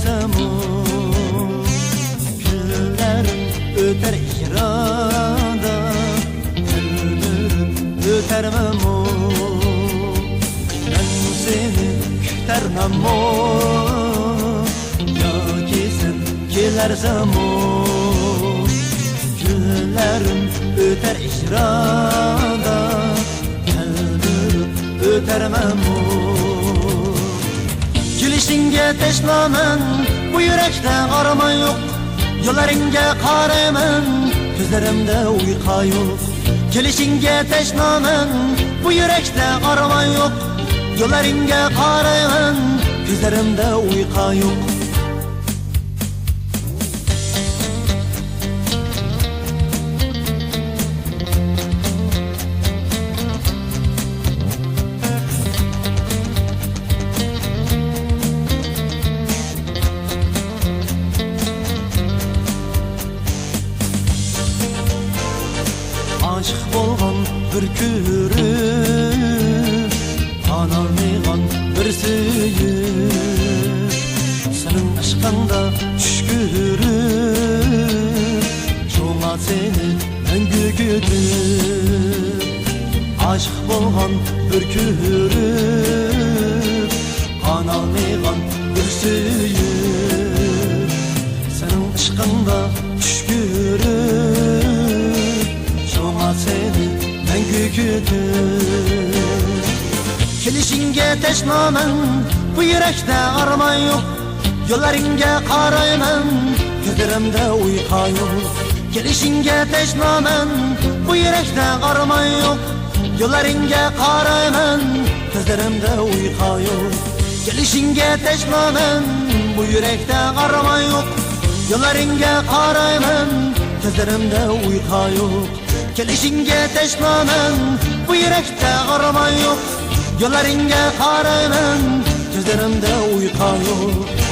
kelersamu günlerim öter icrada ömürüm ötermemu ben seni kütermemu yoki sen kelersamu günlerim öter icrada ömürüm ötermemu Gelişinge teşnamen bu yürekte arama yok Yollarınga qarayman gözlerimde uyqa yok Gelişinge teşnamen bu yürekte arama yok Yollarınga qarayman gözlerimde uyqa yok Aşık bolğan bir körüp Analmayğan bir söyüp Senin aşkında tuş görüp Şoňa seni mängü gütüp Aşık bolğan bir körüp Analmayğan bir söyüp Senin aşkında tuş görüp seni mängü gütüp Kelişinge teşnamen bu yürekte arama yok Yollarınga qarayman gözlerimde uyqa yok Kelişinge teşnamen bu yürekte arama yok Yollarınga qarayman gözlerimde uyqa yok Kelişinge teşnamen bu yürekte arama yok Yollarınga qarayman gözlerimde uyqa yok Kelişinge teşnamen bu yürekte arama yok Yollarınga qarayman gözlerimde uyqa yok